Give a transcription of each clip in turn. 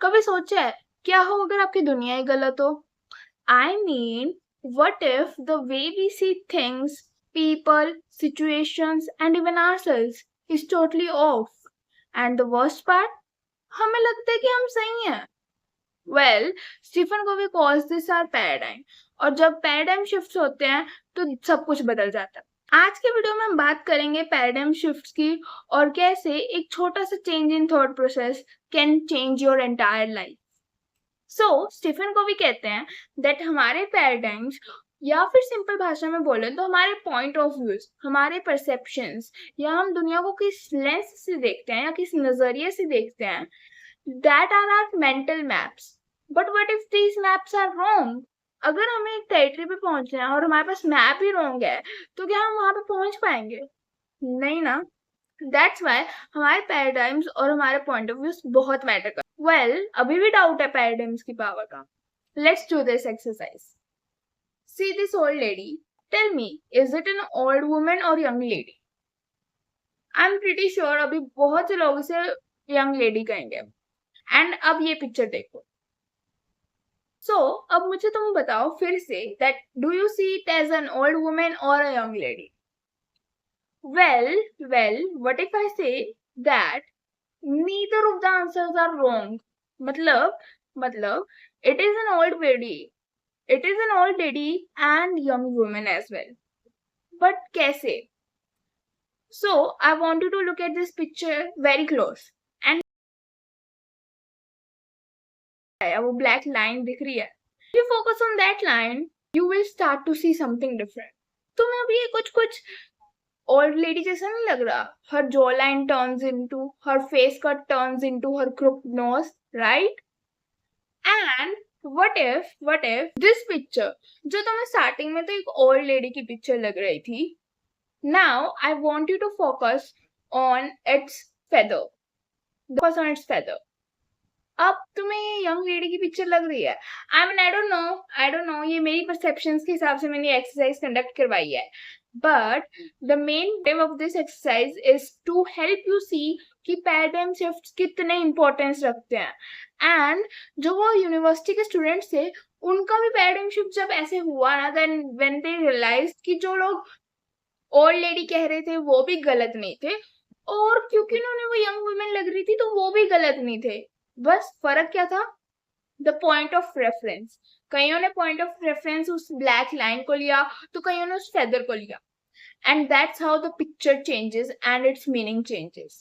कभी सोचा है क्या हो अगर आपकी दुनिया ही गलत हो? I mean, what if the way we see things, people, situations and even ourselves is totally off? And the worst part, हमें लगता है कि हम सही हैं। Well, Stephen Covey calls this our paradigm. और जब पैराडाइम शिफ्ट होते हैं तो सब कुछ बदल जाता है। आज के वीडियो में हम बात करेंगे पैराडाइम शिफ्ट्स की और कैसे एक छोटा सा change in thought process can change your entire life. So Stephen Covey कहते हैं दैट हमारे पैराडाइम्स, या फिर सिंपल भाषा में बोले तो हमारे पॉइंट ऑफ व्यूज, हमारे परसेप्शंस, या हम दुनिया को किस लेंस से देखते हैं या किस नजरिए से देखते हैं, that are our mental maps. But what if these maps are wrong? अगर हमें एक टेरिटरी पे पहुंचना है और हमारे पास मैप ही रॉन्ग है तो क्या हम वहां पे पहुंच पाएंगे? नहीं ना। दैट्स वाई हमारे पैराडाइम्स और हमारे पॉइंट ऑफ व्यूज बहुत मैटर कर। वेल, अभी भी डाउट है पैराडाइम्स की पावर का। Let's do this exercise. See this old lady, tell me, is it an old woman और young lady? I am pretty sure अभी बहुत से लोग इसे यंग लेडी कहेंगे। एंड अब ये पिक्चर देखो। सो अब मुझे तुम बताओ फिर से that do you see it as an old woman और a young lady? Well, what if I say that neither of the answers are wrong? मतलब it is an old lady, it is an old lady and young woman as well. But कैसे? So I want you to look at this picture very close. वो black line दिख रही है। If you focus on that line, you will start to see something different. तुम्हें अभी ये कुछ old lady जैसा नहीं लग रहा? Her jaw line turns into, her face cut turns into her crooked nose, right? And what if this picture, जो तुम्हें स्टार्टिंग में तो एक ओल्ड लेडी की पिक्चर लग रही थी, now I want you to focus on its feather. Focus on its feather. अब तुम्हें ये यंग लेडी की पिक्चर लग रही है। आई डोंट नो, ये मेरी परसेप्शंस के हिसाब से मैंने एक्सरसाइज कंडक्ट करवाई है। But the main aim of this exercise is to help you see कि पैराडाइम शिफ्ट्स कितने इंपॉर्टेंस रखते हैं। एंड जो वो यूनिवर्सिटी के स्टूडेंट्स थे, उनका भी पैराडाइम शिफ्ट जब ऐसे हुआ ना, देन व्हेन दे रियलाइज कि जो लोग ओल्ड लेडी कह रहे थे वो भी गलत नहीं थे, और क्योंकि उन्होंने वो यंग वुमेन लग रही थी तो वो भी गलत नहीं थे। बस फर्क क्या था? The point of reference. कईयों ने पॉइंट ऑफ रेफरेंस उस ब्लैक लाइन को लिया तो कईयों ने उस फेदर को लिया। And that's how the picture changes and its meaning changes.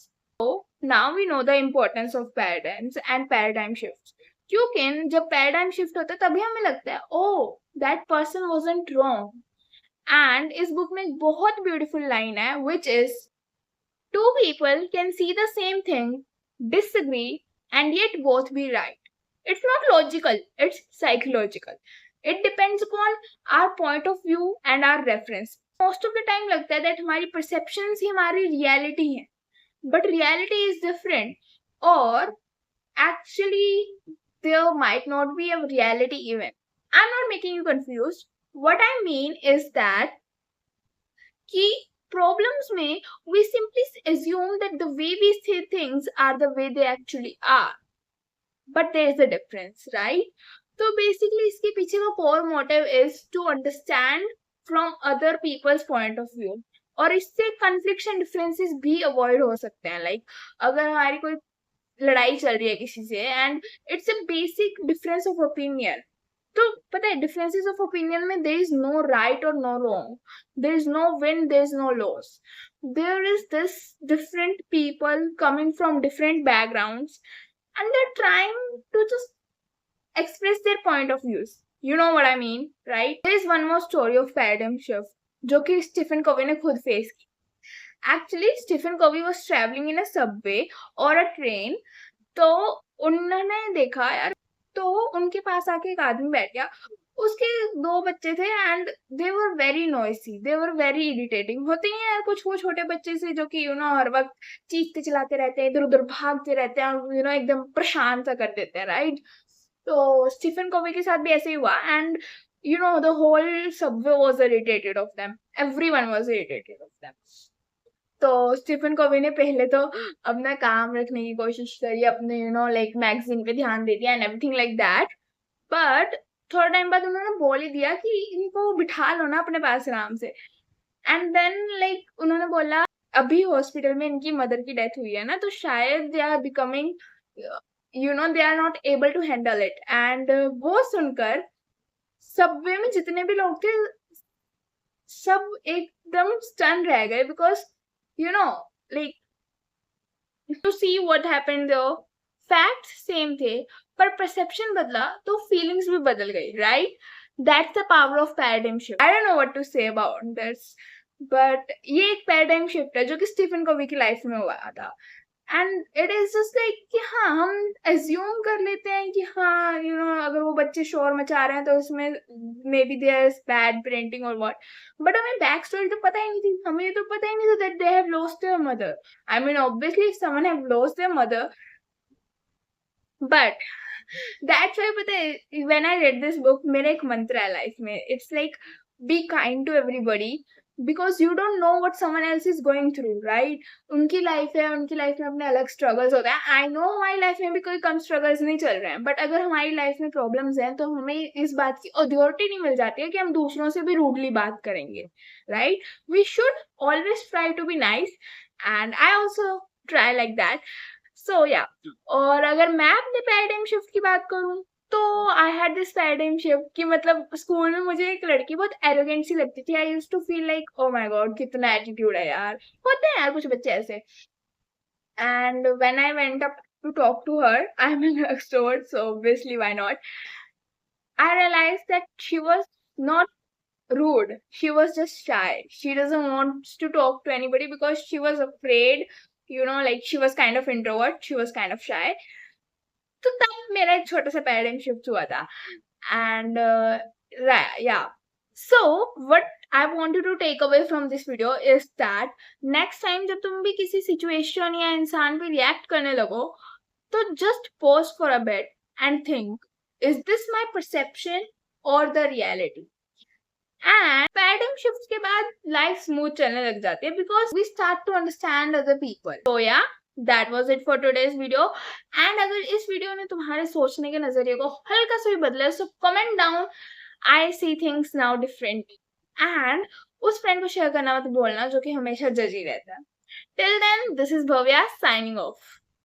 So now we know the importance of paradigms and paradigm shift. क्योंकि जब पैराडाइम शिफ्ट होता है तभी हमें लगता है oh that person wasn't wrong. And इस बुक में एक बहुत ब्यूटीफुल लाइन है which is, two people can see the same thing, disagree, and yet both be right. It's not logical, it's psychological. It depends upon our point of view and our reference. Most of the time लगता है that हमारी perceptions ही हमारी reality है, but reality is different, or actually there might not be a reality even. I'm not making you confused. What I mean is that कि problems में we simply assume that the way we see things are the way they actually are. But there is a difference, right? So basically इसके पीछे का core motive is to understand from other people's point of view. और इससे conflicts and differences भी avoid हो सकते हैं। Like अगर हमारी कोई लड़ाई चल रही है किसी से and it's a basic difference of opinion, तो पता है डिफरेंसेस ऑफ ओपिनियन में देयर इज नो राइट और no wrong, there is no win, there is no loss, there is this different people coming from different backgrounds and they are trying to just express their point of views. You know what I mean, right? There is one more story of paradigm shift जो कि Stephen Covey ने खुद face की। Actually Stephen Covey was travelling in a Subway और अ train, तो उन्होंने देखा यार, तो उनके पास आके एक आदमी बैठ गया, उसके दो बच्चे थे and they were very noisy, they were very irritating. होते ही यार कुछ वो छोटे बच्चे से जो कि हर वक्त चीखते चिल्लाते रहते हैं, इधर उधर भागते रहते हैं, एकदम परेशान सा कर देते हैं, राइट? तो स्टीफन कोवी के साथ भी ऐसे ही हुआ and the whole subway was irritated of them, everyone was irritated of them. तो स्टीफन कोवी ने पहले तो अपना काम रखने की कोशिश करी, अपने लाइक मैगजीन पे ध्यान दे दिया and everything like that, but थोड़ा टाइम बाद उन्होंने बोल ही दिया कि इनको बिठा लो ना अपने पास आराम से। एंड देन लाइक उन्होंने बोला अभी हॉस्पिटल में इनकी मदर की डेथ हुई है ना, तो शायद they are becoming they are not able to handle it. And वो सुनकर सबवे में जितने भी लोग थे सब एकदम स्टन रह गए, because like to see what happened there, facts same थे पर परसेप्शन बदला तो फीलिंग्स भी बदल गई, right? That's the power of paradigm shift. I don't know what to say about this, but ये एक पैराडाइम शिफ्ट है जो कि स्टीफन कोवी की लाइफ में हुआ था। And it is just like कि हाँ, हम एज्यूम कर लेते हैं कि हाँ अगर वो बच्चे शोर मचा रहे हैं तो उसमें may be there is bad parenting और व्हाट, बट हमें बैक स्टोरी तो पता ही नहीं थी। हमें ये तो पता ही नहीं था that they have lost their mother. I mean obviously someone have lost their mother, but that's why पता है when I read this book, मेरा एक मंत्र है लाइफ में, it's like be kind to everybody because you don't know what someone else is going through, right? उनकी life है, उनकी लाइफ में अपने अलग स्ट्रगल्स होते हैं। आई नो हमारी लाइफ में भी कोई कम स्ट्रगल्स नहीं चल रहे हैं, बट अगर हमारी लाइफ में प्रॉब्लम्स हैं तो हमें इस बात की अथॉरिटी नहीं मिल जाती है कि हम दूसरों से भी रूडली बात करेंगे, right? We should always try to be nice and I also try like that. So yeah, और अगर मैं अपने पैराडाइम शिफ्ट की बात करूं तो I had this paradigm shift कि मतलब स्कूल में मुझे एक लड़की बहुत एरोगेंट सी लगती थी। I used to feel like oh my god कितना एटीट्यूड है यार, होते हैं यार कुछ बच्चे ऐसे। And when I went up to talk to her, I am an extrovert so obviously why not, I realized that she was not rude, she was just shy. She doesn't want to talk to anybody because she was afraid, like she was kind of introvert, she was kind of shy. तो तब मेरा एक छोटा सा paradigm shift हुआ था। And yeah, so what I wanted to take away from this video is that next time जब तुम भी किसी सिचुएशन या इंसान पे रिएक्ट करने लगो तो just pause for a bit and think, is this my perception और the reality? And paradigm shift के बाद लाइफ स्मूथ चलने लग जाती है because we start to understand other people. तो yeah, that was it for today's video. And अगर इस वीडियो ने तुम्हारे सोचने के नजरिए को हल्का सा भी बदला so comment down, I see things now differently. And उस फ्रेंड को शेयर करना मत बोलना जो कि हमेशा जज ही रहता है। Till then, this is Bhavya signing of.